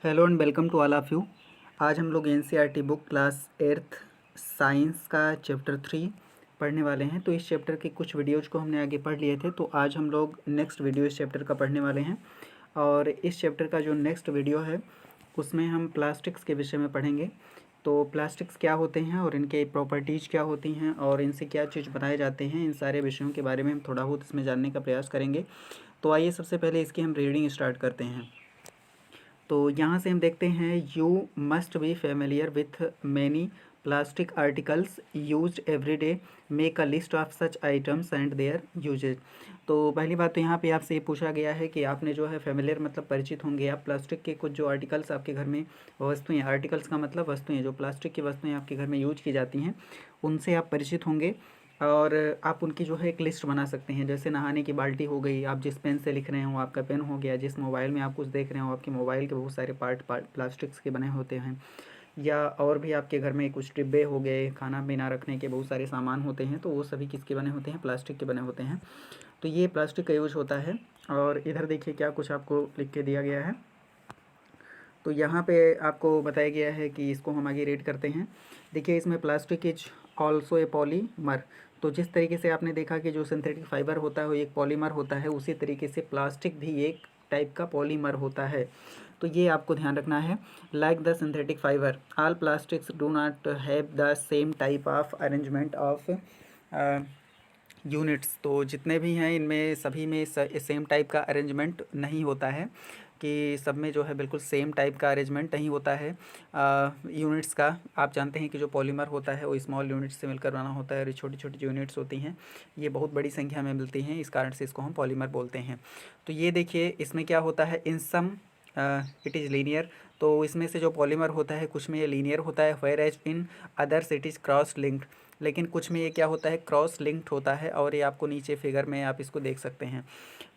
Hello and welcome to all of you. आज हम लोग NCERT book class 8th science का चैप्टर 3 पढ़ने वाले हैं। तो इस चैप्टर के कुछ वीडियोज़ को हमने आगे पढ़ लिए थे, तो आज हम लोग नेक्स्ट वीडियो इस चैप्टर का पढ़ने वाले हैं। और इस चैप्टर का जो नेक्स्ट वीडियो है उसमें हम प्लास्टिक्स के विषय में पढ़ेंगे। तो प्लास्टिक्स क्या होते हैं और इनके प्रॉपर्टीज़ क्या होती हैं और इनसे क्या चीज़ बनाए जाते हैं, इन सारे विषयों के बारे में हम थोड़ा बहुत इसमें जानने का प्रयास करेंगे। तो आइए सबसे पहले इसकी हम रीडिंग स्टार्ट करते हैं। तो यहाँ से हम देखते हैं you must be familiar with many plastic articles used every day, make a list of such items and their uses. तो पहली बात तो यहाँ पे आपसे ये पूछा गया है कि आपने जो है फेमिलियर मतलब परिचित होंगे आप प्लास्टिक के कुछ जो आर्टिकल्स आपके घर में वस्तुएं, आर्टिकल्स का मतलब वस्तुएं, जो प्लास्टिक की वस्तुएं आपके घर में यूज की जाती हैं उनसे आप परिचित होंगे। और आप उनकी जो है एक लिस्ट बना सकते हैं। जैसे नहाने की बाल्टी हो गई, आप जिस पेन से लिख रहे हो आपका पेन हो गया, जिस मोबाइल में आप कुछ देख रहे हो आपके मोबाइल के बहुत सारे पार्ट प्लास्टिक्स के बने होते हैं। या और भी आपके घर में कुछ डिब्बे हो गए, खाना पीना रखने के बहुत सारे सामान होते हैं, तो वो सभी किसके बने होते हैं? प्लास्टिक के बने होते हैं। तो ये प्लास्टिक का यूज होता है। और इधर देखिए क्या कुछ आपको लिख के दिया गया है। तो यहाँ पे आपको बताया गया है कि इसको हम आगे रीड करते हैं। देखिए इसमें plastic is also a polymer. तो जिस तरीके से आपने देखा कि जो सिंथेटिक फाइबर होता है वो एक पॉलीमर होता है, उसी तरीके से प्लास्टिक भी एक टाइप का पॉलीमर होता है। तो ये आपको ध्यान रखना है। Like the synthetic fibre all plastics do not have the same type of arrangement of units. तो जितने भी हैं इनमें सभी में सेम टाइप का अरेंजमेंट नहीं होता है, कि सब में जो है बिल्कुल सेम टाइप का अरेंजमेंट नहीं होता है यूनिट्स का। आप जानते हैं कि जो पॉलीमर होता है वो स्मॉल यूनिट्स से मिलकर बना होता है और छोटी छोटी जो यूनिट्स होती हैं ये बहुत बड़ी संख्या में मिलती हैं, इस कारण से इसको हम पॉलीमर बोलते हैं। तो ये देखिए इसमें क्या होता है, इन सम इट इज़ लीनियर। तो इसमें से जो पॉलीमर होता है कुछ में ये लीनियर होता है, whereas in others it is cross linked. लेकिन कुछ में ये क्या होता है, क्रॉस लिंक्ड होता है। और ये आपको नीचे फिगर में आप इसको देख सकते हैं।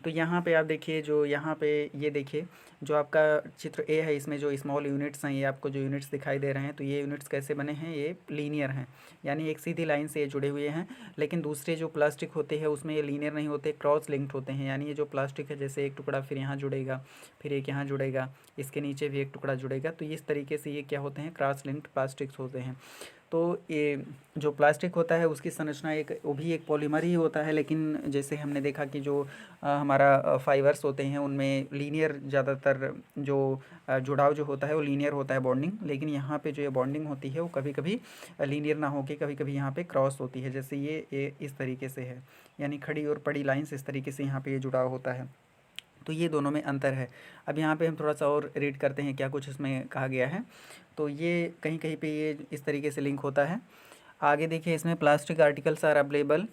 तो यहाँ पे आप देखिए, जो यहाँ पे ये देखिए जो आपका चित्र ए है, इसमें जो स्मॉल यूनिट्स हैं, ये आपको जो यूनिट्स दिखाई दे रहे हैं, तो ये यूनिट्स कैसे बने हैं, ये लीनियर हैं, यानी एक सीधी लाइन से ये जुड़े हुए हैं। लेकिन दूसरे जो प्लास्टिक होते हैं उसमें ये लीनियर नहीं होते, क्रॉस लिंक्ड होते हैं। यानी ये जो प्लास्टिक है जैसे एक टुकड़ा फिर यहाँ जुड़ेगा, फिर एक यहाँ जुड़ेगा, इसके नीचे भी एक टुकड़ा जुड़ेगा। तो इस तरीके से ये क्या होते हैं, क्रॉस लिंक्ड प्लास्टिक्स होते हैं। तो ये जो प्लास्टिक होता है उसकी संरचना एक वो भी एक पॉलीमर ही होता है। लेकिन जैसे हमने देखा कि जो हमारा फाइबर्स होते हैं उनमें लीनियर ज़्यादातर जो जुड़ाव जो होता है वो लीनियर होता है, बॉन्डिंग। लेकिन यहाँ पे जो ये बॉन्डिंग होती है वो कभी कभी लीनियर ना होके कभी कभी यहाँ पे क्रॉस होती है। जैसे ये इस तरीके से है, यानी खड़ी और पड़ी लाइंस इस तरीके से यहाँ पे ये जुड़ाव होता है। तो ये दोनों में अंतर है। अब यहाँ पे हम थोड़ा सा और रीड करते हैं क्या कुछ इसमें कहा गया है। तो ये कहीं कहीं पे ये इस तरीके से लिंक होता है। आगे देखिए इसमें प्लास्टिक आर्टिकल्स आर अवेलेबल।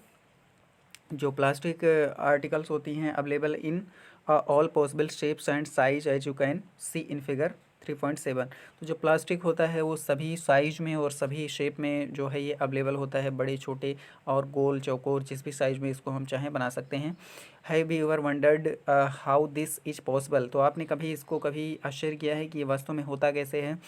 जो प्लास्टिक आर्टिकल्स होती हैं available in all possible shapes and size as you can see in figure 3.7। तो जो प्लास्टिक होता है वो सभी साइज में और सभी शेप में जो है ये अवेलेबल होता है, बड़े छोटे और गोल चौकोर जिस भी साइज में इसको हम चाहें बना सकते हैं। Have you ever wondered how this is possible. तो आपने कभी इसको कभी आश्चर्य किया है कि ये वास्तव में होता कैसे है?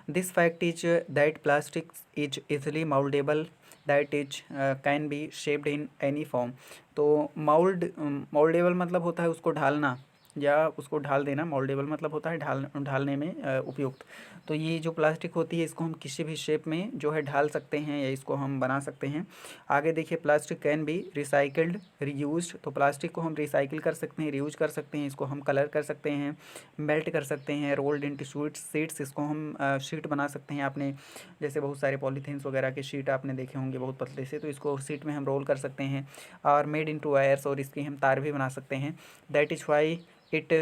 This fact is that plastic is easily mouldable, that is can be shaped in any form. तो मोल्डेबल मतलब होता है उसको ढालना या उसको ढाल देना, मोल्डेबल मतलब होता है ढालने में उपयुक्त। तो ये जो प्लास्टिक होती है इसको हम किसी भी शेप में जो है ढाल सकते हैं या इसको हम बना सकते हैं। आगे देखिए plastic can be recycled reused. तो प्लास्टिक को हम रिसाइकिल कर सकते हैं, रीयूज कर सकते हैं, इसको हम कलर कर सकते हैं, मेल्ट कर सकते हैं, रोल्ड इनटू शीट्स, इसको हम शीट बना सकते हैं। आपने जैसे बहुत सारे पॉलीथीन्स वगैरह के शीट आपने देखे होंगे बहुत पतले से, तो इसको शीट में हम रोल कर सकते हैं। और मेड इनटू वायर्स, और इसकी हम तार भी बना सकते हैं। That is why it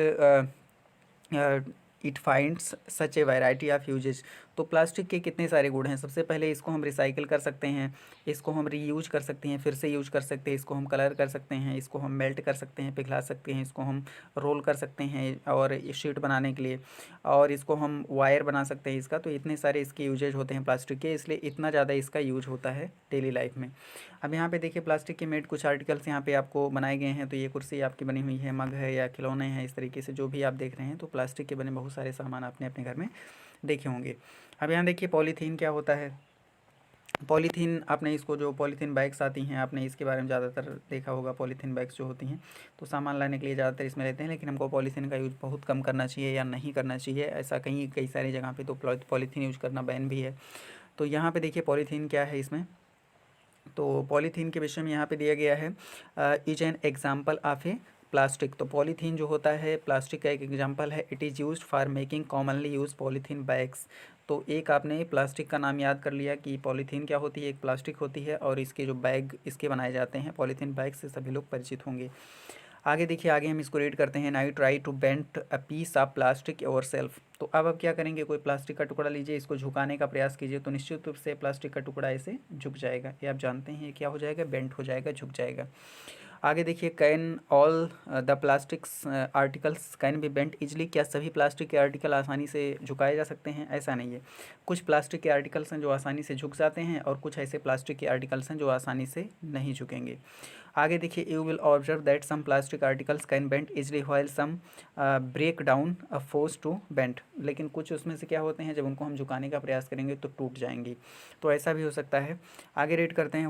it finds such a variety of uses. तो प्लास्टिक के कितने सारे गुण हैं। सबसे पहले इसको हम रिसाइकिल कर सकते हैं, इसको हम रीयूज कर सकते हैं, फिर से यूज कर सकते हैं, इसको हम कलर कर सकते हैं, इसको हम मेल्ट कर सकते हैं, पिघला सकते हैं, इसको हम रोल कर सकते हैं और शीट बनाने के लिए, और इसको हम वायर बना सकते हैं इसका। तो इतने सारे इसके यूजेज होते हैं प्लास्टिक के, इसलिए इतना ज़्यादा इसका यूज होता है डेली लाइफ में। अब यहाँ पे देखिए प्लास्टिक के मेड कुछ आर्टिकल्स यहाँ पे आपको बनाए गए हैं। तो ये कुर्सी आपकी बनी हुई है, मग है या खिलौने हैं, इस तरीके से जो भी आप देख रहे हैं तो प्लास्टिक के बने बहुत सारे सामान आपने अपने घर में देखे होंगे। अब यहाँ देखिए पॉलीथीन क्या होता है। पॉलीथीन, आपने इसको जो पॉलीथीन बैग्स आती हैं आपने इसके बारे में ज़्यादातर देखा होगा। पॉलीथीन बैग्स जो होती हैं तो सामान लाने के लिए ज़्यादातर इसमें लेते हैं, लेकिन हमको पॉलीथीन का यूज़ बहुत कम करना चाहिए या नहीं करना चाहिए। ऐसा कई सारी जगह पे तो पॉलीथीन यूज़ करना बैन भी है। तो यहाँ पे देखिए पॉलीथीन क्या है इसमें। तो पॉलीथीन के विषय में यहाँ पे दिया गया है, is an example of A plastic. तो पॉलीथीन जो होता है प्लास्टिक का एक एग्जाम्पल है। It is used for making commonly use polythene bags. तो एक आपने प्लास्टिक का नाम याद कर लिया कि पॉलीथीन क्या होती है, एक प्लास्टिक होती है, और इसके जो बैग इसके बनाए जाते हैं पॉलीथीन बैग से सभी लोग परिचित होंगे। आगे देखिए, आगे हम इसको रीड करते हैं। Now try to bent a piece of plastic yourself. तो अब क्या करेंगे, कोई प्लास्टिक का टुकड़ा लीजिए, इसको झुकाने का प्रयास कीजिए, तो निश्चित रूप से प्लास्टिक का टुकड़ा ऐसे झुक जाएगा। ये आप जानते हैं क्या हो जाएगा, बेंट हो जाएगा, झुक जाएगा। आगे देखिए, can all the plastics articles can be bent easily. क्या सभी प्लास्टिक के आर्टिकल आसानी से झुकाए जा सकते हैं? ऐसा नहीं है। कुछ प्लास्टिक के आर्टिकल्स हैं जो आसानी से झुक जाते हैं, और कुछ ऐसे प्लास्टिक के आर्टिकल्स हैं जो आसानी से नहीं झुकेंगे। आगे देखिए, you will observe that some plastic articles can bent easily while some break down force to bent. लेकिन कुछ उसमें से क्या होते हैं, जब उनको हम झुकाने का प्रयास करेंगे तो टूट जाएंगी। तो ऐसा भी हो सकता है। आगे रीड करते हैं।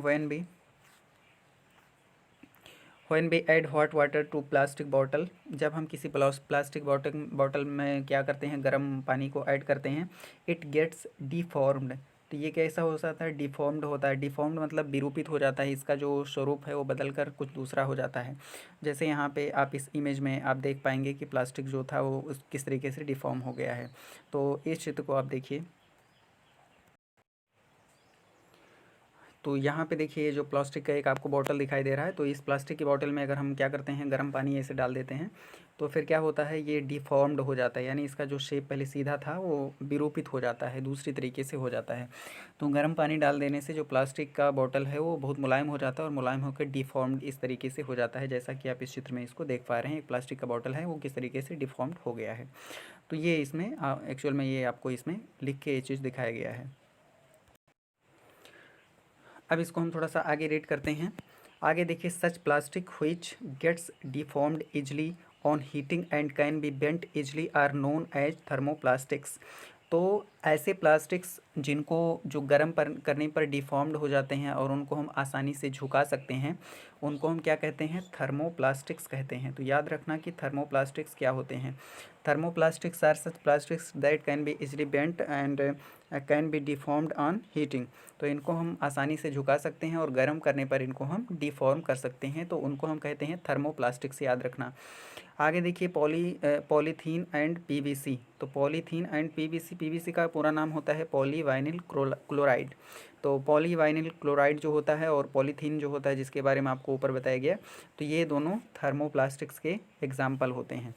When we add hot water to plastic bottle. जब हम किसी प्लास्टिक बॉटल में क्या करते हैं, गर्म पानी को ऐड करते हैं, इट गेट्स डिफॉर्म्ड। तो ये कैसा हो जाता है, डिफॉर्म्ड होता है। डिफॉर्म्ड मतलब विरूपित हो जाता है, इसका जो स्वरूप है वो बदल कर कुछ दूसरा हो जाता है। जैसे यहाँ पे आप इस इमेज में आप देख पाएंगे कि प्लास्टिक जो था वो किस तरीके से डिफॉर्म हो गया है। तो इस चित्र को आप देखिए। तो यहाँ पे देखिए, ये जो प्लास्टिक का एक आपको बॉटल दिखाई दे रहा है, तो इस प्लास्टिक की बॉटल में अगर हम क्या करते हैं, गर्म पानी ऐसे डाल देते हैं, तो फिर क्या होता है, ये डिफॉर्म्ड हो जाता है। यानी इसका जो शेप पहले सीधा था वो विरूपित हो जाता है, दूसरी तरीके से हो जाता है। तो गर्म पानी डाल देने से जो प्लास्टिक का बॉटल है वो बहुत मुलायम हो जाता है, और मुलायम होकर डिफॉर्म्ड इस तरीके से हो जाता है, जैसा कि आप इस चित्र में इसको देख पा रहे हैं। एक प्लास्टिक का बॉटल है वो किस तरीके से डिफॉर्म्ड हो गया है। तो ये इसमें एक्चुअल में ये आपको इसमें लिख के ये चीज़ दिखाया गया है। अब इसको हम थोड़ा सा आगे रीड करते हैं। आगे देखिए, such plastic which gets deformed easily on heating and can be bent easily are known as thermoplastics. तो ऐसे प्लास्टिक्स जिनको जो गर्म पर करने पर डिफॉर्म्ड हो जाते हैं और उनको हम आसानी से झुका सकते हैं, उनको हम क्या कहते हैं, थर्मोप्लास्टिक्स कहते हैं। तो याद रखना कि थर्मोप्लास्टिक्स क्या होते हैं। Thermoplastics are such plastics that can be easily bent and can be deformed on heating. तो इनको हम आसानी से झुका सकते हैं और गर्म करने पर इनको हम डिफॉर्म कर सकते हैं, तो उनको हम कहते हैं थर्मोप्लास्टिक्स, याद रखना। आगे देखिए, पॉलीथीन एंड पीवीसी। तो पॉलीथीन एंड पीवीसी, पीवीसी का पूरा नाम होता है पॉलीवाइनिल क्लोराइड। तो पॉलीवाइनिल क्लोराइड जो होता है और पॉलीथीन जो होता है, जिसके बारे में आपको ऊपर बताया गया, तो ये दोनों थर्मोप्लास्टिक्स के एग्जाम्पल होते हैं।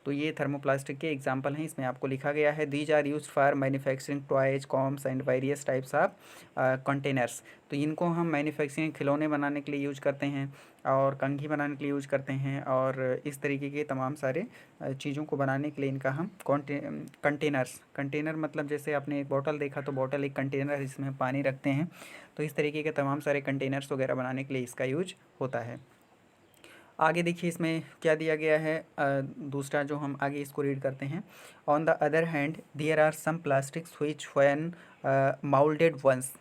तो ये थर्मोप्लास्टिक के एग्जाम्पल हैं, इसमें आपको लिखा गया है। These are use for manufacturing toys, combs and various types of containers. तो इनको हम मैन्युफैक्चरिंग, खिलौने बनाने के लिए यूज करते हैं, और कंघी बनाने के लिए यूज करते हैं, और इस तरीके के तमाम सारे चीज़ों को बनाने के लिए इनका हम कंटेनर्स, कंटेनर मतलब जैसे आपने एक बॉटल देखा, तो बॉटल एक कंटेनर है जिसमें पानी रखते हैं। तो इस तरीके के तमाम सारे कंटेनर्स वगैरह बनाने के लिए इसका यूज होता है। आगे देखिए, इसमें क्या दिया गया है, दूसरा जो हम आगे इसको रीड करते हैं। On the other hand there are some plastics which when moulded once.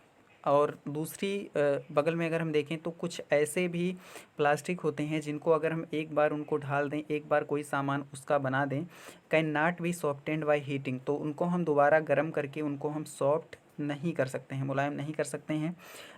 और दूसरी बगल में अगर हम देखें तो कुछ ऐसे भी प्लास्टिक होते हैं जिनको अगर हम एक बार उनको ढाल दें, एक बार कोई सामान उसका बना दें, can not be softened by heating. तो उनको हम दोबारा गर्म करके उनको हम सॉफ्ट नहीं कर सकते हैं, मुलायम नहीं कर सकते हैं।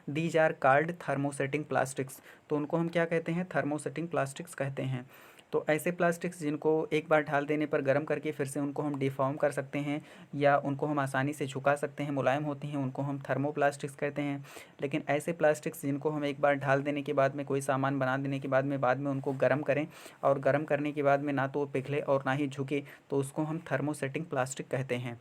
These are called thermosetting plastics. तो उनको हम क्या कहते हैं, थर्मोसेटिंग प्लास्टिक्स कहते हैं। तो ऐसे प्लास्टिक्स जिनको एक बार ढाल देने पर गर्म करके फिर से उनको हम डिफॉर्म कर सकते हैं, या उनको हम आसानी से झुका सकते हैं, मुलायम होती हैं, उनको हम थर्मोप्लास्टिक्स कहते हैं। लेकिन ऐसे प्लास्टिक्स जिनको हम एक बार ढाल देने के बाद में, कोई सामान बना देने के बाद में उनको गर्म करें, और गर्म करने के बाद में ना तो वो पिघले और ना ही झुके, तो उसको हम थर्मोसेटिंग प्लास्टिक कहते हैं।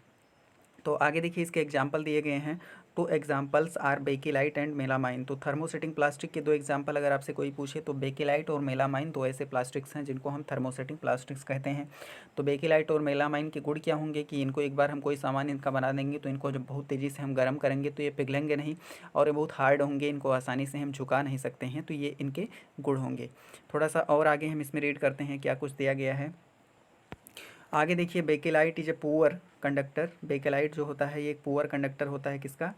तो आगे देखिए, इसके एग्जाम्पल दिए गए हैं। Two examples are Bakelite and melamine. तो थर्मोसेटिंग प्लास्टिक के दो एग्जाम्पल अगर आपसे कोई पूछे, तो बेकिलाइट और मेलामाइन दो ऐसे प्लास्टिक्स हैं जिनको हम थर्मोसेटिंग प्लास्टिक्स कहते हैं। तो बेकिलाइट और मेलामाइन के गुण क्या होंगे कि इनको एक बार हम कोई सामान इनका बना देंगे, तो इनको जब बहुत तेज़ी से हम गर्म करेंगे तो ये पिघलेंगे नहीं, और ये बहुत हार्ड होंगे, इनको आसानी से हम झुका नहीं सकते हैं। तो ये इनके गुण होंगे। थोड़ा सा और आगे हम इसमें रीड करते हैं क्या कुछ दिया गया है। आगे देखिए, bakelite is a poor conductor. Bakelite जो होता है ये एक पुअर कंडक्टर होता है, किसका,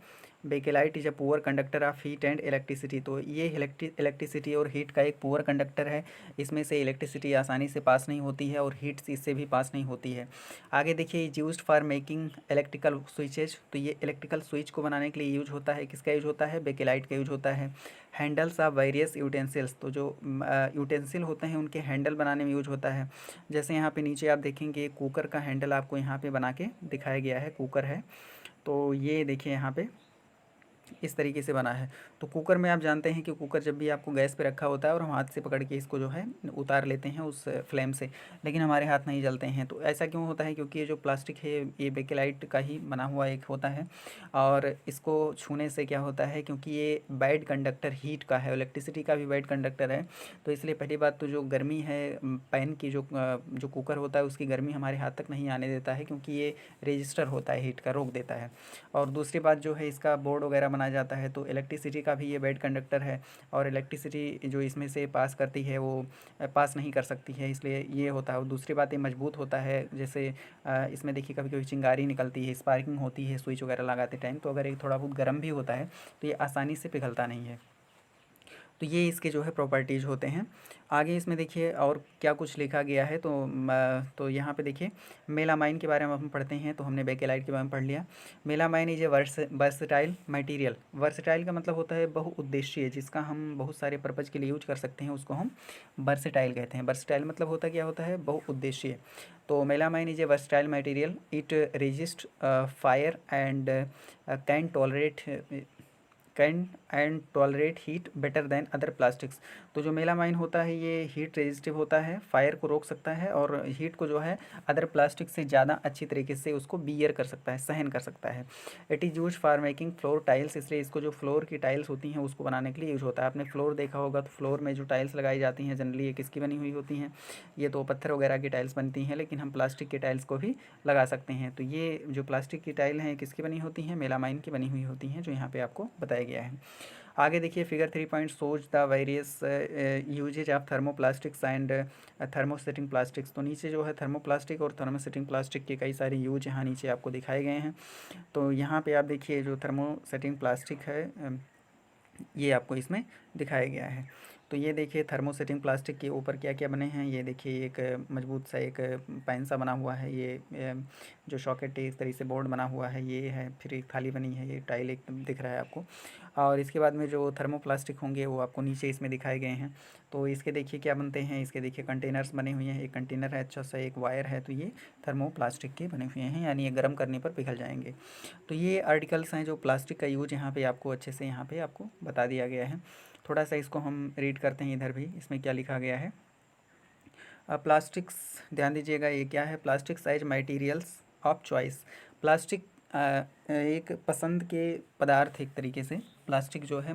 bakelite is a poor conductor of heat and electricity. तो ये इलेक्ट्रिसिटी और हीट का एक पुअर कंडक्टर है, इसमें से इलेक्ट्रिसिटी आसानी से पास नहीं होती है और हीट इससे भी पास नहीं होती है। आगे देखिए, is used for making electrical switches. तो ये इलेक्ट्रिकल स्विच को बनाने के लिए यूज होता है, किसका यूज होता है, बेकेलाइट का यूज होता है। हैंडल्स ऑफ वेरियस यूटेंसिल्स, तो जो यूटेंसिल होते हैं उनके हैंडल बनाने में यूज होता है। जैसे यहाँ पे नीचे आप देखेंगे कुकर का हैंडल आपको यहाँ पे बना के दिखाया गया है, कुकर है, तो ये देखिए यहाँ पे इस तरीके से बना है। तो कुकर में आप जानते हैं कि कुकर जब भी आपको गैस पे रखा होता है और हम हाथ से पकड़ के इसको जो है उतार लेते हैं उस फ्लेम से, लेकिन हमारे हाथ नहीं जलते हैं। तो ऐसा क्यों होता है, क्योंकि ये जो प्लास्टिक है ये बेकेलाइट का ही बना हुआ एक होता है, और इसको छूने से क्या होता है, क्योंकि ये बैड कंडक्टर हीट का है, इलेक्ट्रिसिटी का भी बैड कंडक्टर है, तो इसलिए पहली बात तो जो गर्मी है पैन की, जो कुकर होता है उसकी गर्मी हमारे हाथ तक नहीं आने देता है, क्योंकि ये रजिस्टर होता है हीट का, रोक देता है। और दूसरी बात जो है, इसका बोर्ड वगैरह बनाया जाता है, तो इलेक्ट्रिसिटी का भी ये बैड कंडक्टर है, और इलेक्ट्रिसिटी जो इसमें से पास करती है वो पास नहीं कर सकती है, इसलिए ये होता है। और दूसरी बात, ये मजबूत होता है, जैसे इसमें देखिए कभी कभी चिंगारी निकलती है, स्पार्किंग होती है स्विच वगैरह लगाते टाइम, तो अगर ये थोड़ा बहुत गर्म भी होता है तो ये आसानी से पिघलता नहीं है। तो ये इसके जो है प्रॉपर्टीज़ होते हैं। आगे इसमें देखिए और क्या कुछ लिखा गया है, तो यहाँ पे देखिए मेलामाइन के बारे में हम पढ़ते हैं। तो हमने बेकेलाइट के बारे में पढ़ लिया। Melamine is a versatile material. Versatile का मतलब होता है बहुउद्देशीय, जिसका हम बहुत सारे पर्पज़ के लिए यूज कर सकते हैं, उसको हम वर्सटाइल कहते हैं। वर्सटाइल मतलब होता क्या होता है, बहुउद्देशीय। तो melamine is a versatile material, it resist fire and can and tolerate heat better than other plastics. तो जो मेलामाइन होता है ये हीट रेजिस्टिव होता है, फायर को रोक सकता है, और हीट को जो है अदर प्लास्टिक से ज़्यादा अच्छी तरीके से उसको बियर कर सकता है, सहन कर सकता है। It is use for making floor tiles, इसलिए इसको जो फ्लोर की टाइल्स होती हैं उसको बनाने के लिए यूज होता है। आपने फ्लोर देखा होगा, तो फ्लोर में जो टाइल्स लगाई जाती हैं जनरली ये किसकी बनी हुई होती हैं, ये तो पत्थर वगैरह की टाइल्स बनती हैं, लेकिन हम प्लास्टिक की टाइल्स को भी लगा सकते हैं। तो ये जो प्लास्टिक की टाइल हैं किसकी बनी होती हैं, मेलामाइन की बनी हुई होती हैं, जो यहाँ पे आपको बताया गया है। आगे देखिए figure 3 point shows the various uses of thermoplastics and thermosetting plastics. तो नीचे जो है थर्मोप्लास्टिक और थर्मोसेटिंग प्लास्टिक के कई सारे यूज यहाँ नीचे आपको दिखाए गए हैं। तो यहाँ पे आप देखिए जो थर्मोसेटिंग प्लास्टिक है ये आपको इसमें दिखाया गया है। तो ये देखिए थर्मोसेटिंग प्लास्टिक के ऊपर क्या क्या बने हैं, ये देखिए एक मजबूत सा एक पैन सा बना हुआ है, ये जो सॉकेट है इस तरीके से बोर्ड बना हुआ है, ये है, फिर एक थाली बनी है, ये टाइल एक दिख रहा है आपको। और इसके बाद में जो थर्मोप्लास्टिक होंगे वो आपको नीचे इसमें दिखाए गए हैं। तो इसके देखिए क्या बनते हैं, इसके देखिए कंटेनर्स बने हुए हैं, एक कंटेनर है अच्छा सा, एक वायर है, तो ये थर्मोप्लास्टिक के बने हुए हैं, यानी ये गर्म करने पर पिघल जाएंगे। तो ये आर्टिकल्स हैं जो प्लास्टिक का यूज यहाँ पे आपको अच्छे से यहाँ पे आपको बता दिया गया है। थोड़ा सा इसको हम रीड करते हैं इधर भी, इसमें क्या लिखा गया है। प्लास्टिक्स, ध्यान दीजिएगा ये क्या है, plastic size materials of choice. Plastic एक पसंद के पदार्थ, एक तरीके से प्लास्टिक जो है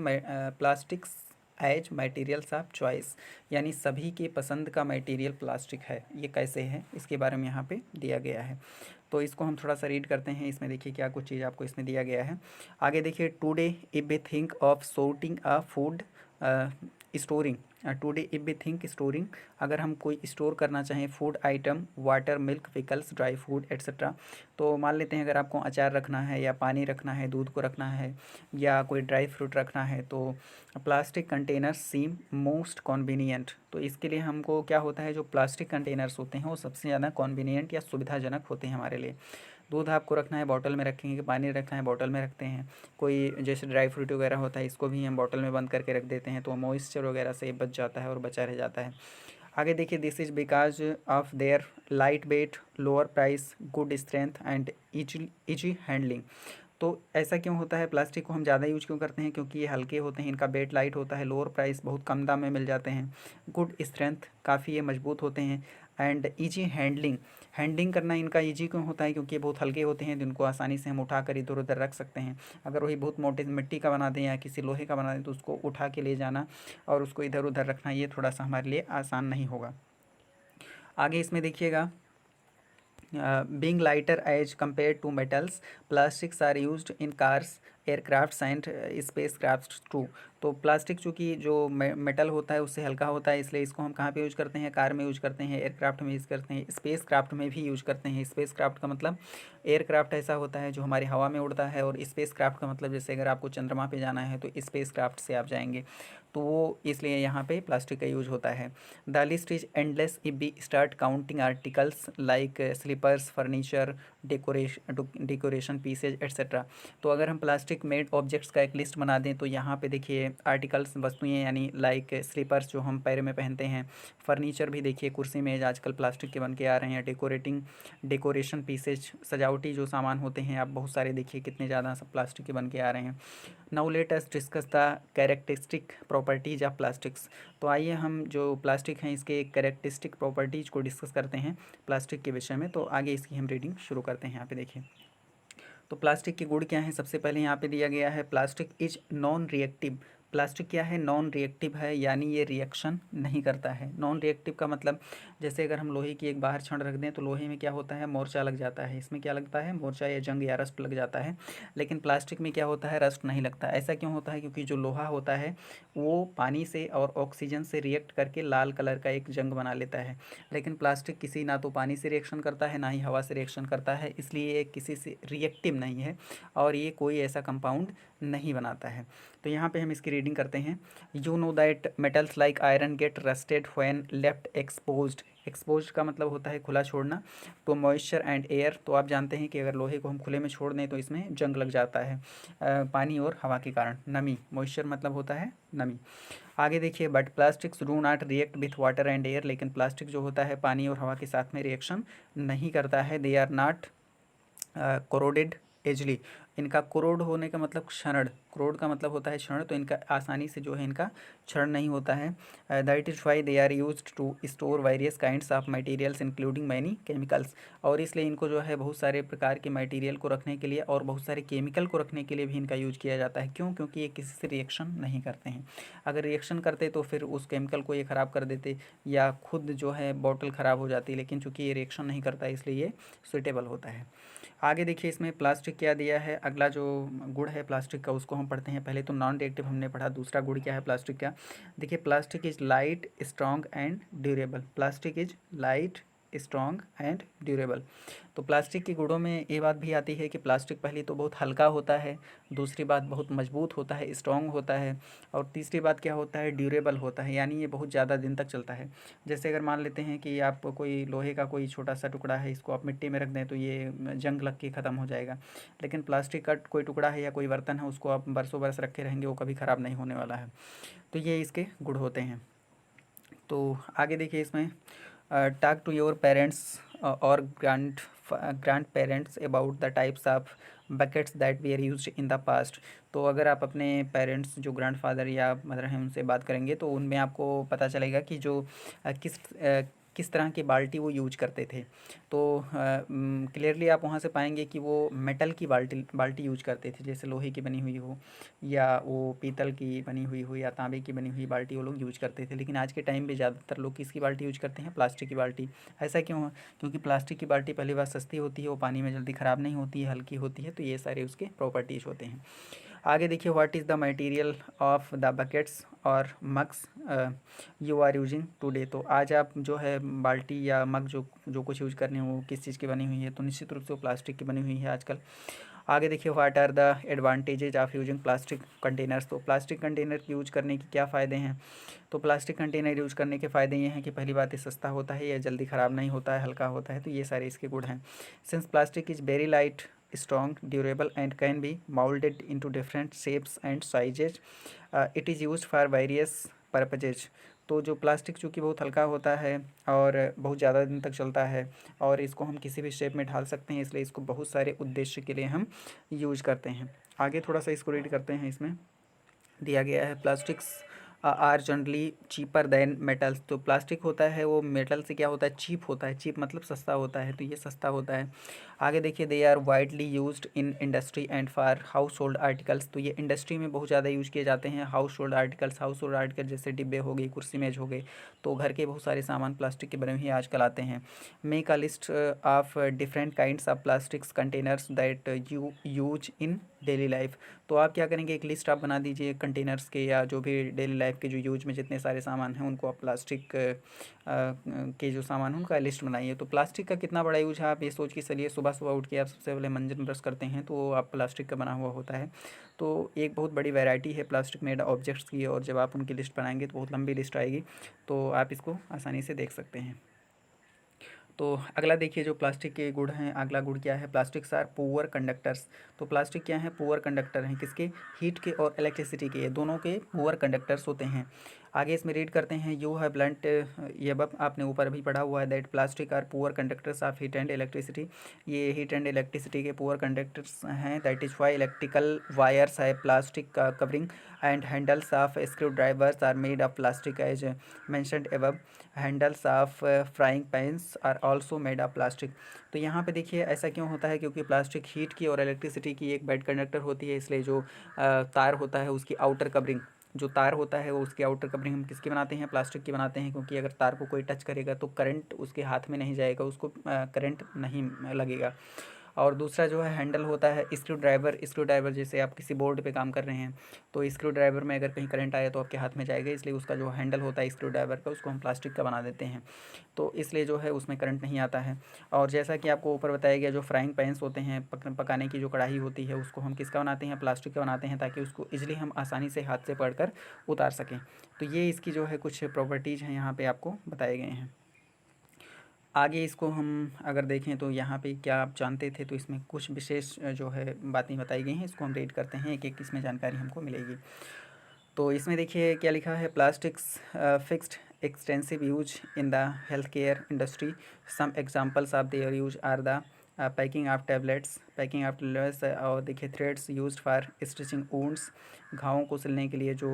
plastics as materials of choice, यानी सभी के पसंद का मटेरियल प्लास्टिक है। ये कैसे है इसके बारे में यहाँ पे दिया गया है। तो इसको हम थोड़ा सा रीड करते हैं, इसमें देखिए क्या कुछ चीज़ आपको इसमें दिया गया है। आगे देखिए, today if we think of sorting a food storing, today if we think storing, अगर हम कोई स्टोर करना चाहें food item, water, milk, pickles, dry food etcetera. तो मान लेते हैं अगर आपको अचार रखना है या पानी रखना है, दूध को रखना है या कोई ड्राई फ्रूट रखना है, तो प्लास्टिक कंटेनर्स सीम मोस्ट कॉन्वीनियंट। तो इसके लिए हमको क्या होता है, जो प्लास्टिक कंटेनर्स होते हैं वो सबसे ज़्यादा कॉन्वीनियंट या सुविधाजनक होते हैं हमारे लिए। दूध आपको रखना है बॉटल में रखेंगे, कि पानी रखना है बॉटल में रखते हैं, कोई जैसे ड्राई फ्रूट वगैरह होता है इसको भी हम बॉटल में बंद करके रख देते हैं, तो मॉइस्चर वगैरह से बच जाता है और बचा रह जाता है। आगे देखिए, this is because of their light weight, lower price, good strength and easy handling. तो ऐसा क्यों होता है, प्लास्टिक को हम ज़्यादा यूज क्यों करते हैं, क्योंकि ये हल्के होते हैं, इनका वेट लाइट होता है, लोअर प्राइस, बहुत कम दाम में मिल जाते हैं, गुड स्ट्रेंथ, काफ़ी ये मजबूत होते हैं, एंड ईजी हैंडलिंग, हैंडलिंग करना इनका ईजी क्यों होता है, क्योंकि ये बहुत हल्के होते हैं, जिनको आसानी से हम उठा कर इधर उधर रख सकते हैं। अगर वही बहुत मोटे मिट्टी का बना दें या किसी लोहे का बना दें, तो उसको उठा के ले जाना और उसको इधर उधर रखना, ये थोड़ा सा हमारे लिए आसान नहीं होगा। आगे इसमें देखिएगा, being lighter as compared to metals, plastics are used in cars, aircrafts and space craft too. तो प्लास्टिक चूँकि जो मेटल होता है उससे हल्का होता है, इसलिए इसको हम कहाँ पे यूज करते हैं, कार में यूज करते हैं, एयरक्राफ्ट में यूज करते हैं, स्पेस क्राफ्ट में भी यूज करते हैं। स्पेस क्राफ्ट का मतलब एयरक्राफ्ट ऐसा होता है जो हमारी हवा में उड़ता है, और स्पेस क्राफ्ट का मतलब जैसे अगर आपको चंद्रमा पे जाना है तो स्पेस क्राफ्ट से आप जाएंगे, तो वो इसलिए यहाँ पे प्लास्टिक का यूज होता है। The list is endless if we start counting articles like slippers, furniture, decoration pieces etcetera. तो अगर हम प्लास्टिक मेड ऑब्जेक्ट्स का एक लिस्ट बना दें तो यहाँ पे देखिए आर्टिकल्स, वस्तुएं यानी लाइक स्लीपर्स जो हम पैर में पहनते हैं, फर्नीचर भी देखिए कुर्सी मेज आजकल प्लास्टिक के बन के आ रहे हैं, डेकोरेशन पीसेज सजावटी जो सामान होते हैं आप बहुत सारे देखिए कितने ज़्यादा सब प्लास्टिक के बन के आ रहे हैं। Now let us discuss the characteristic properties of plastics. तो आइए हम जो प्लास्टिक हैं इसके कैरेक्टरिस्टिक प्रॉपर्टीज को डिस्कस करते हैं प्लास्टिक के विषय में। तो आगे इसकी हम रीडिंग शुरू करते हैं। यहाँ पे देखिए तो प्लास्टिक के गुण क्या हैं। सबसे पहले यहाँ पे दिया गया है plastic is non reactive. Plastic क्या है, नॉन रिएक्टिव है, यानी ये रिएक्शन नहीं करता है। नॉन रिएक्टिव का मतलब जैसे अगर हम लोहे की एक बाहर छड़ रख दें तो लोहे में क्या होता है, मोर्चा लग जाता है, इसमें क्या लगता है, मोर्चा या जंग या रस्ट लग जाता है। लेकिन प्लास्टिक में क्या होता है, रस्ट नहीं लगता। ऐसा क्यों होता है, क्योंकि जो लोहा होता है वो पानी से और ऑक्सीजन से रिएक्ट करके लाल कलर का एक जंग बना लेता है। लेकिन प्लास्टिक किसी ना तो पानी से रिएक्शन करता है ना ही हवा से रिएक्शन करता है, इसलिए ये किसी से रिएक्टिव नहीं है और ये कोई ऐसा कंपाउंड नहीं बनाता है। तो यहाँ पे हम इसकी रीडिंग करते हैं। You know that metals like iron get rusted when left exposed. Exposed का मतलब होता है खुला छोड़ना, तो मॉइस्चर एंड एयर। तो आप जानते हैं कि अगर लोहे को हम खुले में छोड़ दें तो इसमें जंग लग जाता है पानी और हवा के कारण। नमी, मॉइस्चर मतलब होता है नमी। आगे देखिए, but plastics do not react with water and air. लेकिन प्लास्टिक जो होता है पानी और हवा के साथ में रिएक्शन नहीं करता है। They are not corroded easily. इनका कोरोड होने का मतलब क्षरण, कोरोड का मतलब होता है क्षरण, तो इनका आसानी से जो है इनका क्षरण नहीं होता है। That is why they are used to store various kinds of materials including many chemicals. और इसलिए इनको जो है बहुत सारे प्रकार के मटेरियल को रखने के लिए और बहुत सारे केमिकल को रखने के लिए भी इनका यूज किया जाता है। क्यों? क्योंकि ये किसी से रिएक्शन नहीं करते हैं। अगर रिएक्शन करते तो फिर उस केमिकल को ये ख़राब कर देते या खुद जो है बॉटल ख़राब हो जाती, लेकिन चूँकि ये रिएक्शन नहीं करता इसलिए ये सुइटेबल होता है। आगे देखिए इसमें प्लास्टिक क्या दिया है। अगला जो गुण है प्लास्टिक का उसको हम पढ़ते हैं। पहले तो नॉन रिएक्टिव हमने पढ़ा, दूसरा गुण क्या है प्लास्टिक का। देखिए, plastic is light, strong and durable. Plastic is light, strong and durable. तो प्लास्टिक के गुणों में ये बात भी आती है कि प्लास्टिक पहली तो बहुत हल्का होता है, दूसरी बात बहुत मजबूत होता है, स्ट्रॉन्ग होता है, और तीसरी बात क्या होता है, ड्यूरेबल होता है, यानी ये बहुत ज़्यादा दिन तक चलता है। जैसे अगर मान लेते हैं कि आप कोई लोहे का कोई छोटा सा टुकड़ा है, इसको आप मिट्टी में रख दें तो ये जंग लग के ख़त्म हो जाएगा। लेकिन प्लास्टिक का कोई टुकड़ा है या कोई बर्तन है उसको आप बरसों बरस रखे रहेंगे, वो कभी ख़राब नहीं होने वाला है। तो ये इसके गुण होते हैं। तो आगे देखिए इसमें टॉक टू योर पेरेंट्स और grand parents about the types of buckets that we are used in the past. तो अगर आप अपने पेरेंट्स जो ग्रैंडफादर या मदर हैं उनसे बात करेंगे तो उनमें आपको पता चलेगा कि जो किस तरह की बाल्टी वो यूज करते थे। तो क्लियरली आप वहाँ से पाएंगे कि वो मेटल की बाल्टी यूज करते थे, जैसे लोहे की बनी हुई हो या वो पीतल की बनी हुई हो या तांबे की बनी हुई बाल्टी वो लोग यूज करते थे। लेकिन आज के टाइम पे ज़्यादातर लोग किसकी बाल्टी यूज करते हैं, प्लास्टिक की बाल्टी। ऐसा क्यों है? क्योंकि प्लास्टिक की बाल्टी पहली बात सस्ती होती है, वो पानी में जल्दी ख़राब नहीं होती है, हल्की होती है, तो ये सारे उसके प्रॉपर्टीज़ होते हैं। आगे देखिए, what is the material of the buckets और mugs you are using today. तो आज आप जो है बाल्टी या मग जो जो कुछ यूज़ करने हो किस चीज़ की बनी हुई है, तो निश्चित रूप से वो प्लास्टिक की बनी हुई है आजकल। आगे देखिए, what are the advantages of using plastic containers. तो प्लास्टिक कंटेनर यूज करने के क्या फ़ायदे हैं। तो प्लास्टिक कंटेनर यूज करने के फ़ायदे ये हैं कि पहली बात ये सस्ता होता है, यह जल्दी ख़राब नहीं होता है, हल्का होता है, तो ये सारे इसके गुण हैं। Since plastic is very light, strong, durable and can be molded into different shapes and sizes. It is used for various purposes. तो जो प्लास्टिक चूँकि बहुत हल्का होता है और बहुत ज़्यादा दिन तक चलता है और इसको हम किसी भी शेप में ढाल सकते हैं, इसलिए इसको बहुत सारे उद्देश्य के लिए हम यूज करते हैं। आगे थोड़ा सा इसको रीड करते हैं। इसमें दिया गया है plastics are generally cheaper than metals. तो प्लास्टिक होता है वो मेटल से क्या होता है, चीप होता है। चीप मतलब सस्ता होता है, तो ये सस्ता होता है। आगे देखिए, they are widely used in industry and for household articles. तो ये इंडस्ट्री में बहुत ज़्यादा यूज़ किए जाते हैं। House hold articles, house hold article जैसे डिब्बे हो गई, कुर्सी मेज हो गए, तो घर के बहुत सारे सामान प्लास्टिक के बने हुए आजकल आते हैं। Make a list of different kinds of plastics containers that you use in daily life. तो आप क्या करेंगे, एक लिस्ट आप बना दीजिए कंटेनर्स के या जो भी डेली लाइफ के जो यूज में जितने सारे सामान हैं उनको आप प्लास्टिक के जो सामान हैं उनका लिस्ट बनाइए। तो प्लास्टिक का कितना बड़ा यूज है आप ये सोच के चलिए, सुबह सुबह उठ के आप सबसे पहले मंजन ब्रश करते हैं तो वो आप प्लास्टिक का बना हुआ होता है। तो एक बहुत बड़ी वैरायटी है प्लास्टिक मेड ऑब्जेक्ट्स की, और जब आप उनकी लिस्ट बनाएंगे तो बहुत लंबी लिस्ट आएगी, तो आप इसको आसानी से देख सकते हैं। तो अगला देखिए जो प्लास्टिक के गुण हैं, अगला गुण क्या है, प्लास्टिक्स आर पुअर कंडक्टर्स। तो प्लास्टिक क्या है, पुअर कंडक्टर हैं, किसके, हीट के और इलेक्ट्रिसिटी के, दोनों के पुअर कंडक्टर्स होते हैं। आगे इसमें रीड करते हैं, यू हैव लर्नट, ये अब आपने ऊपर अभी पढ़ा हुआ है, that plastic are poor conductors of heat and electricity. ये हीट एंड इलेक्ट्रिसिटी के पुअर कंडक्टर्स हैं, that is why electrical wires है प्लास्टिक का covering and handles of screwdrivers are made of plastic as mentioned above. Handles of frying pans are also made of plastic. तो यहाँ पे देखिए ऐसा क्यों होता है, क्योंकि प्लास्टिक हीट की और इलेक्ट्रिसिटी की एक बेड कंडक्टर होती है, इसलिए जो तार होता है उसकी आउटर कवरिंग, जो तार होता है वो उसकी आउटर कवरिंग हम किसकी बनाते हैं, प्लास्टिक की बनाते हैं, क्योंकि अगर तार को कोई टच करेगा तो करंट उसके हाथ में नहीं जाएगा, उसको करंट नहीं लगेगा। और दूसरा जो है हैंडल होता है स्क्रू ड्राइवर। स्क्रू ड्राइवर जैसे आप किसी बोर्ड पे काम कर रहे हैं तो स्क्रू ड्राइवर में अगर कहीं करंट आया तो आपके हाथ में जाएगा, इसलिए उसका जो हैंडल होता है स्क्रू ड्राइवर का उसको हम प्लास्टिक का बना देते हैं, तो इसलिए जो है उसमें करंट नहीं आता है। और जैसा कि आपको ऊपर बताया गया, जो फ्राइंग पैंस होते हैं, पकाने की जो कढ़ाई होती है उसको हम किसका बनाते हैं, प्लास्टिक का बनाते हैं, ताकि उसको ईजिली हम आसानी से हाथ से पकड़ उतार सकें। तो ये इसकी जो है कुछ प्रॉपर्टीज़ हैं यहाँ पे आपको बताए गए हैं। आगे इसको हम अगर देखें तो यहाँ पे क्या आप जानते थे, तो इसमें कुछ विशेष जो है बातें बताई गई हैं, इसको हम रीड करते हैं, एक एक इसमें जानकारी हमको मिलेगी। तो इसमें देखिए क्या लिखा है, plastics fixed extensive use in the health care industry. Some examples of their use are the packing of tablets और देखिए threads used for stitching wounds, घावों को सिलने के लिए जो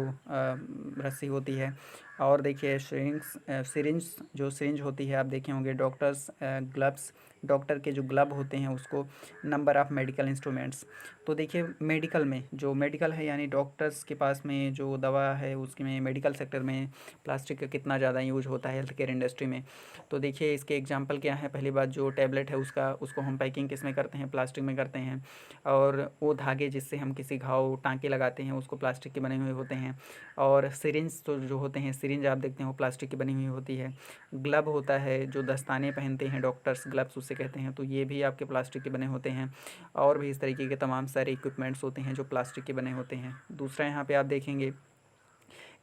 रस्सी होती है। और देखिए सिरिंज जो सिरिंज होती है आप देखे होंगे, डॉक्टर्स ग्लव्स, डॉक्टर के जो ग्लव होते हैं उसको, नंबर ऑफ़ मेडिकल इंस्ट्रूमेंट्स। तो देखिए मेडिकल में जो मेडिकल है यानी डॉक्टर्स के पास में जो दवा है उसमें मेडिकल सेक्टर में प्लास्टिक का कितना ज़्यादा यूज होता है हेल्थ केयर इंडस्ट्री में। तो देखिए इसके एग्जांपल क्या है, पहली बात जो टैबलेट है उसको हम पैकिंग किस में करते हैं, प्लास्टिक में करते हैं। और वो धागे जिससे हम किसी घाव टाँके लगाते हैं उसको प्लास्टिक के बने हुए होते हैं। और सिरिंज तो जो होते हैं, सिरिंज आप देखते हैं वो प्लास्टिक की बनी हुई होती है। ग्लव होता है जो दस्ताने पहनते हैं डॉक्टर्स, ग्लव्स उससे कहते हैं, तो ये भी आपके प्लास्टिक के बने होते हैं। और भी इस तरीके के तमाम सारे इक्विपमेंट्स होते हैं जो प्लास्टिक के बने होते हैं। दूसरा यहाँ पे आप देखेंगे,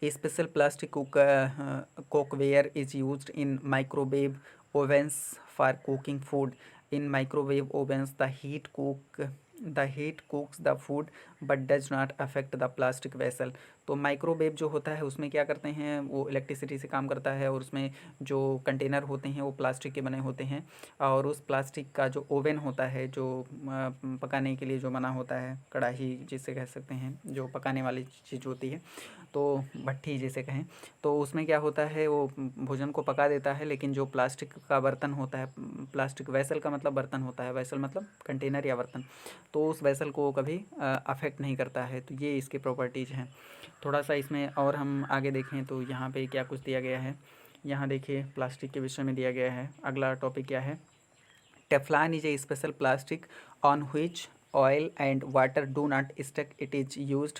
special plastic cookware is used in microwave Owens for cooking food. In microwave Owens the heat कुक्स the food but does not affect the plastic vessel. तो माइक्रोवेव जो होता है उसमें क्या करते हैं, वो इलेक्ट्रिसिटी से काम करता है, और उसमें जो कंटेनर होते हैं वो प्लास्टिक के बने होते हैं। और उस प्लास्टिक का जो ओवन होता है, जो पकाने के लिए जो बना होता है, कढ़ाई जिसे कह सकते हैं, जो पकाने वाली चीज़ होती है, तो भट्ठी जिसे कहें, तो उसमें क्या होता है वो भोजन को पका देता है, लेकिन जो प्लास्टिक का बर्तन होता है, प्लास्टिक वेसल का मतलब बर्तन होता है, वेसल मतलब कंटेनर या बर्तन, तो उस वेसल को कभी अफेक्ट नहीं करता है। तो ये इसके प्रॉपर्टीज़ हैं। थोड़ा सा इसमें और हम आगे देखें तो यहाँ पे क्या कुछ दिया गया है, यहाँ देखिए प्लास्टिक के विषय में दिया गया है। अगला टॉपिक क्या है, Teflon is a special plastic on which oil and water do not stuck. It is used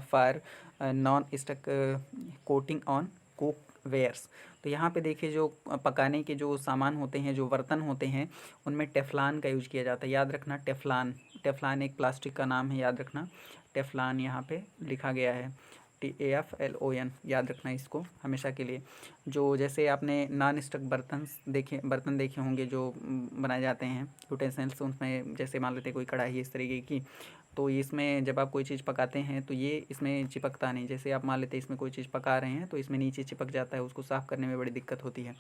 for non stuck coating on cookwares. तो यहाँ पे देखिए जो पकाने के जो सामान होते हैं, जो बर्तन होते हैं, उनमें टेफ्लॉन का यूज किया जाता है। याद रखना टेफ्लॉन, टेफ्लॉन एक प्लास्टिक का नाम है, याद रखना टेफ्लॉन यहाँ पे लिखा गया है, TAFLON, याद रखना इसको हमेशा के लिए। जो जैसे आपने नॉन स्टिक बर्तन देखे होंगे जो बनाए जाते हैं यूटेंसिल्स, उसमें जैसे मान लेते हैं कोई कढ़ाई इस तरीके की, तो इसमें जब आप कोई चीज़ पकाते हैं तो ये इसमें चिपकता नहीं। जैसे आप मान लेते हैं इसमें कोई चीज़ पका रहे हैं तो इसमें नीचे चिपक जाता है, उसको साफ़ करने में बड़ी दिक्कत होती है।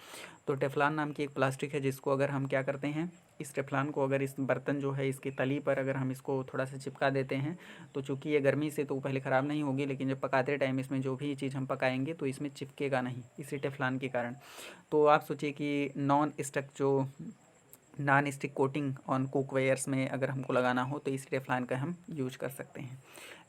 तो टेफ्लॉन नाम की एक प्लास्टिक है जिसको अगर हम क्या करते हैं, इस टेफ्लॉन को अगर इस बर्तन जो है इसकी तली पर अगर हम इसको थोड़ा सा चिपका देते हैं तो चूँकि ये गर्मी से तो पहले ख़राब नहीं होगी, लेकिन जब पकाते टाइम इसमें जो भी चीज़ हम पकाएंगे तो इसमें चिपकेगा नहीं, इसी टेफ्लॉन के कारण। तो आप सोचिए कि non stick coating on cookwares में अगर हमको लगाना हो तो इस टेफ्लॉन का हम यूज कर सकते हैं,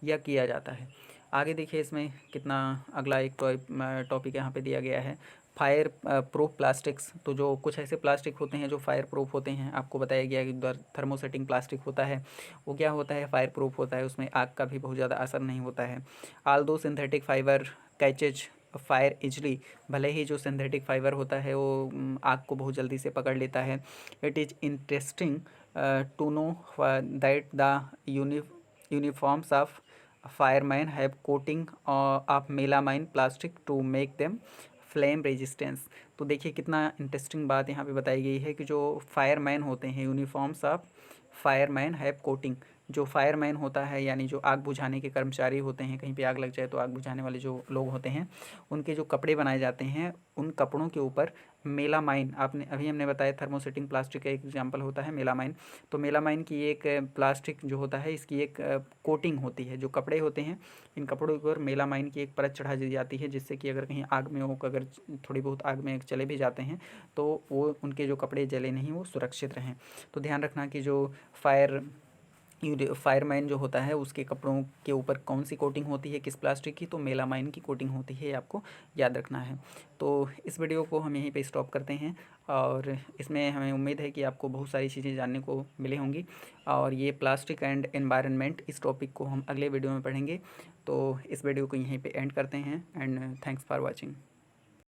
यह किया जाता है। आगे देखिए इसमें कितना, अगला एक टॉपिक यहाँ पे दिया गया है, फायर प्रूफ प्लास्टिक्स, तो जो कुछ ऐसे प्लास्टिक होते हैं जो फायर प्रूफ होते हैं, आपको बताया गया कि थर्मोसेटिंग प्लास्टिक होता है, वो क्या होता है, फायर प्रूफ होता है, उसमें आग का भी बहुत ज़्यादा असर नहीं होता है। Aldous synthetic fibre catches fire easily, भले ही जो सिंथेटिक फाइबर होता है वो आग को बहुत जल्दी से पकड़ लेता है। It is interesting to know that the uniforms of fireman have coating of melamine plastic to make them flame resistance. तो देखिए कितना इंटरेस्टिंग बात यहाँ पे बताई गई है कि जो फायरमैन होते हैं, uniforms of fireman have coating, जो फायरमैन होता है यानी जो आग बुझाने के कर्मचारी होते हैं, कहीं पे आग लग जाए तो आग बुझाने वाले जो लोग होते हैं, उनके जो कपड़े बनाए जाते हैं, उन कपड़ों के ऊपर मेलामाइन, आपने अभी हमने बताया थर्मोसेटिंग प्लास्टिक का एक एग्जांपल होता है मेलामाइन, तो मेलामाइन की एक प्लास्टिक जो होता है इसकी एक कोटिंग होती है, जो कपड़े होते हैं इन कपड़ों के ऊपर मेलामाइन की एक परत चढ़ा दी जाती है, जिससे कि अगर कहीं आग में हो, अगर थोड़ी बहुत आग में चले भी जाते हैं तो वो उनके जो कपड़े जले नहीं, वो सुरक्षित रहें। तो ध्यान रखना कि जो फायरमैन जो होता है उसके कपड़ों के ऊपर कौन सी कोटिंग होती है, किस प्लास्टिक की, तो मेलामाइन की कोटिंग होती है, ये आपको याद रखना है। तो इस वीडियो को हम यहीं पे स्टॉप करते हैं, और इसमें हमें उम्मीद है कि आपको बहुत सारी चीज़ें जानने को मिली होंगी, और ये प्लास्टिक एंड एनवायरनमेंट इस टॉपिक को हम अगले वीडियो में पढ़ेंगे। तो इस वीडियो को यहीं पे एंड करते हैं, एंड थैंक्स फॉर वॉचिंग।